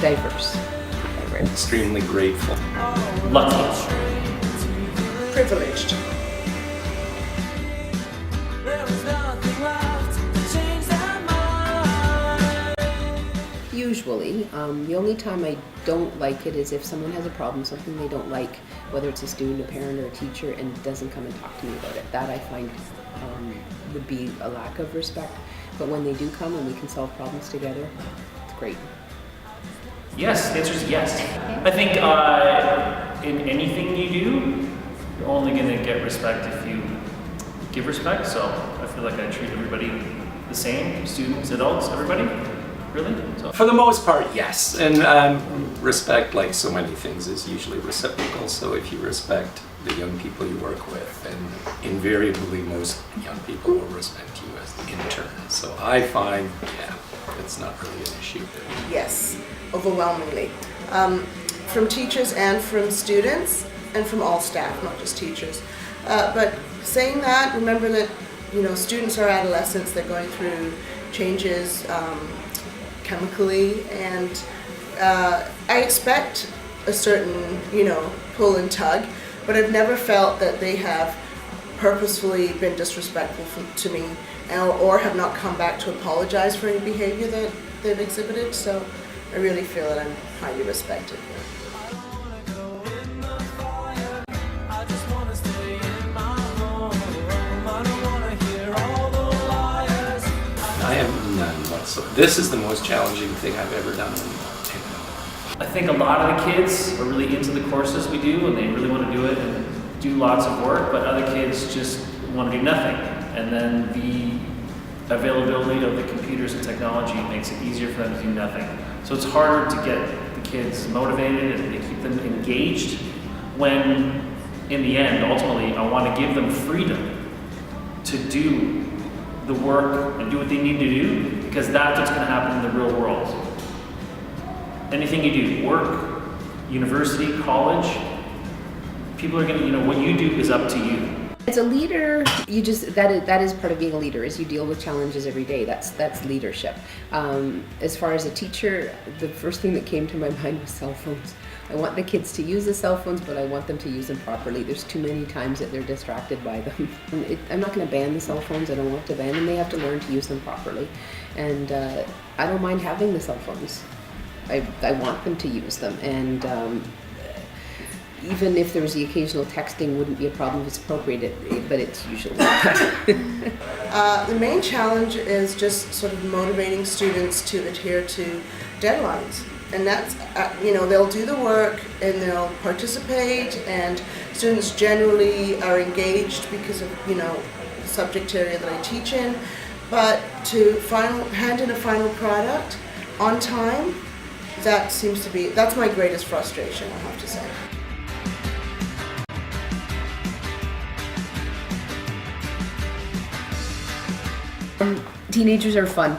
diverse. Extremely grateful. Lucky. Privileged. Usually, the only time I don't like it is if someone has a problem, something they don't like, whether it's a student, a parent, or a teacher, and doesn't come and talk to me about it. That I find would be a lack of respect. But when they do come and we can solve problems together, it's great. Yes, the answer is yes. I think in anything you do, you're only going to get respect if you give respect. So I feel like I treat everybody the same, students, adults, everybody. Really? So. For the most part, yes. And respect, like so many things, is usually reciprocal. So if you respect the young people you work with, and invariably most young people will respect you as in turn. So I find, yeah, it's not really an issue. Yes, overwhelmingly. From teachers and from students and from all staff, not just teachers. But saying that, remember that, students are adolescents, they're going through changes chemically, and I expect a certain, pull and tug, but I've never felt that they have purposefully been disrespectful to me or have not come back to apologize for any behavior that they've exhibited, so I really feel that I'm highly respected. I have none whatsoever. This is the most challenging thing I've ever done. I think a lot of the kids are really into the courses we do, and they really want to do it and do lots of work, but other kids just want to do nothing. And then the availability of the computers and technology makes it easier for them to do nothing. So it's harder to get the kids motivated and to keep them engaged when, in the end, ultimately, I want to give them freedom to do the work and do what they need to do, because that's what's going to happen in the real world. Anything you do, work, university, college, people are going to, what you do is up to you. As a leader, that is part of being a leader, is you deal with challenges every day. That's leadership. As far as a teacher, the first thing that came to my mind was cell phones. I want the kids to use the cell phones, but I want them to use them properly. There's too many times that they're distracted by them. I'm not going to ban the cell phones. I don't want to ban them. They have to learn to use them properly. And I don't mind having the cell phones. I want them to use them. And even if there was the occasional texting, wouldn't be a problem if it's appropriate, but it's usually not. The main challenge is just sort of motivating students to adhere to deadlines. And that's, they'll do the work and they'll participate, and students generally are engaged because of, the subject area that I teach in. But to hand in a final product on time, that's my greatest frustration, I have to say. Teenagers are fun.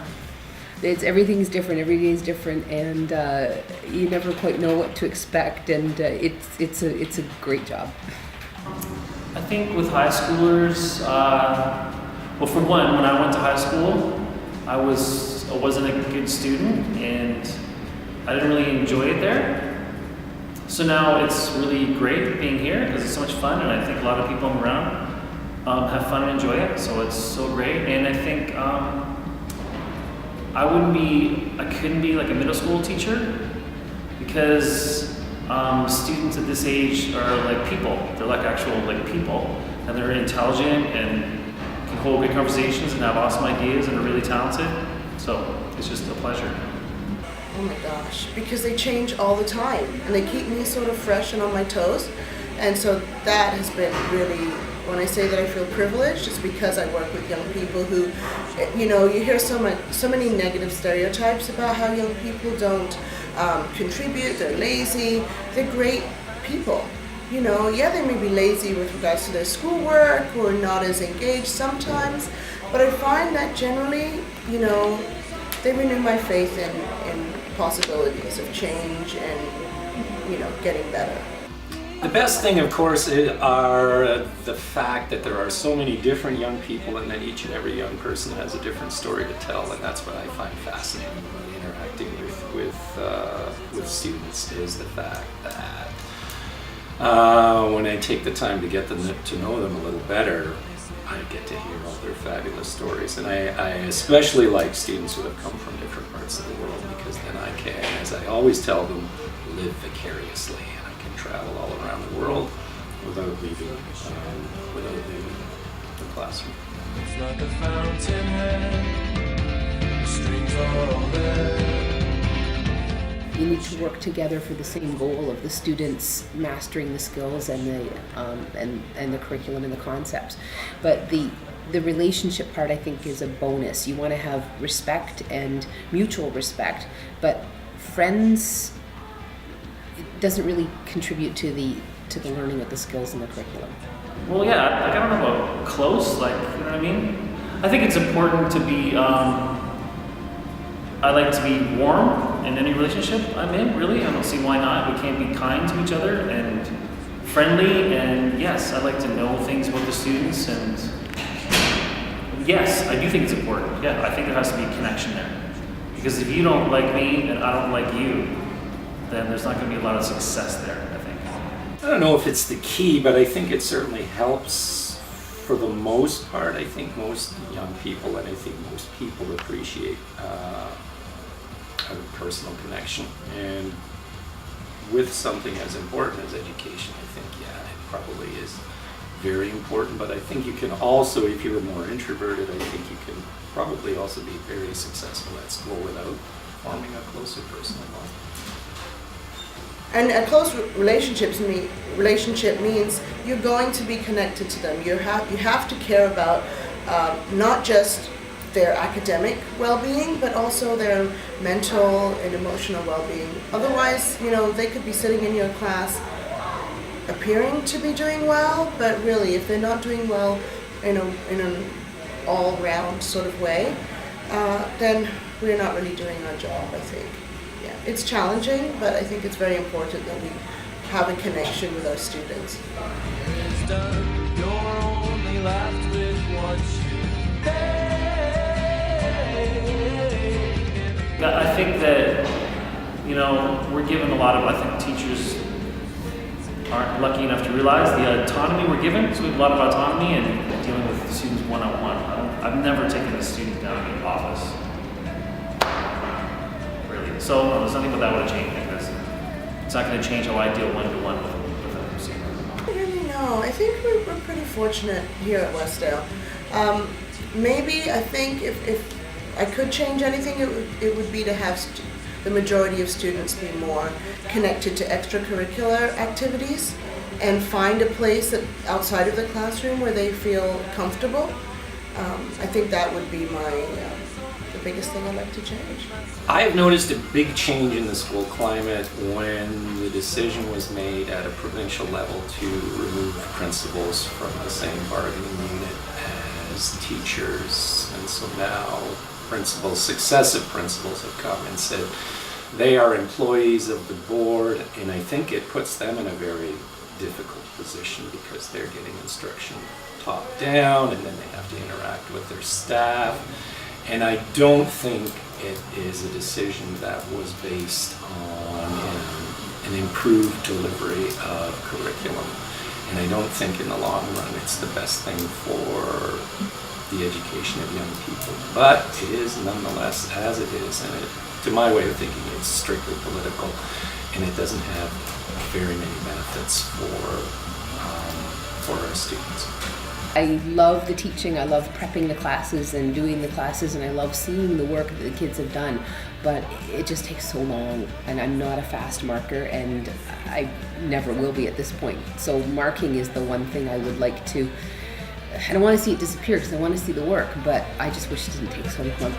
Everything's different, every day is different, and you never quite know what to expect, and it's a great job. I think with high schoolers, well, for one, when I went to high school, I wasn't a good student, and I didn't really enjoy it there. So now it's really great being here because it's so much fun, and I think a lot of people around have fun and enjoy it, so it's so great. And I think I couldn't be like a middle school teacher, because students at this age are like people. They're like actual people, and they're intelligent and can hold good conversations and have awesome ideas and are really talented. So it's just a pleasure. Oh my gosh, because they change all the time and they keep me sort of fresh and on my toes. And so that has been really, when I say that I feel privileged, it's because I work with young people who, you hear so many negative stereotypes about how young people don't contribute, they're lazy. They're great people. They may be lazy with regards to their schoolwork or not as engaged sometimes, but I find that generally, they renew my faith in possibilities of change and, getting better. The best thing, of course, are the fact that there are so many different young people, and that each and every young person has a different story to tell, and that's what I find fascinating about interacting with with students is the fact that when I take the time to get them to know them a little better, I get to hear all their fabulous stories. And I especially like students who have come from different parts of the world, because then I can, as I always tell them, live vicariously, and I can travel all around the world without leaving the classroom. It's like a fountainhead, the strings are all there. You need to work together for the same goal of the students mastering the skills and the curriculum and the concepts. But the relationship part, I think, is a bonus. You want to have respect and mutual respect, but friends, it doesn't really contribute to the learning of the skills and the curriculum. Well, yeah, like, I don't know about close, like, you know what I mean? I think it's important to be, I like to be warm in any relationship I'm in, really. I don't see why not. We can't be kind to each other and friendly, and yes, I like to know things about the students, and yes, I do think it's important. Yeah, I think there has to be a connection there. Because if you don't like me and I don't like you, then there's not going to be a lot of success there, I think. I don't know if it's the key, but I think it certainly helps for the most part. I think most young people, and I think most people, appreciate a personal connection. And with something as important as education, I think, yeah, it probably is very important. But I think you can also, if you're more introverted, I think you can probably also be very successful at school without forming a closer personal bond. And a close relationship means you're going to be connected to them. You have to care about not just their academic well-being, but also their mental and emotional well-being. Otherwise, they could be sitting in your class appearing to be doing well, but really, if they're not doing well in an all-round sort of way, then we're not really doing our job, I think. Yeah, it's challenging, but I think it's very important that we have a connection with our students. It's done. You're only left with what you paid. I think that, we're given a lot of, I think teachers aren't lucky enough to realize the autonomy we're given. So we have a lot of autonomy in dealing with students one-on-one. I've never taken a student down in the office. Really. So there's nothing about that would change, because it's not going to change how I deal one-to-one with a student. I don't really know. I think we're pretty fortunate here at Westdale. Maybe I think if I could change anything, it would be to have the majority of students be more connected to extracurricular activities and find a place outside of the classroom where they feel comfortable. I think that would be the biggest thing I'd like to change. I have noticed a big change in the school climate when the decision was made at a provincial level to remove principals from the same bargaining unit as teachers. And so now successive principals have come and said they are employees of the board, and I think it puts them in a very difficult position because they're getting instruction top down, and then they have to interact with their staff. And I don't think it is a decision that was based on an improved delivery of curriculum. And I don't think in the long run it's the best thing for the education of young people. But it is nonetheless as it is, and to my way of thinking, it's strictly political, and it doesn't have very many benefits for our students. I love the teaching, I love prepping the classes and doing the classes, and I love seeing the work that the kids have done, but it just takes so long, and I'm not a fast marker, and I never will be at this point. So marking is the one thing I would like to, I don't want to see it disappear because I want to see the work, but I just wish it didn't take so long.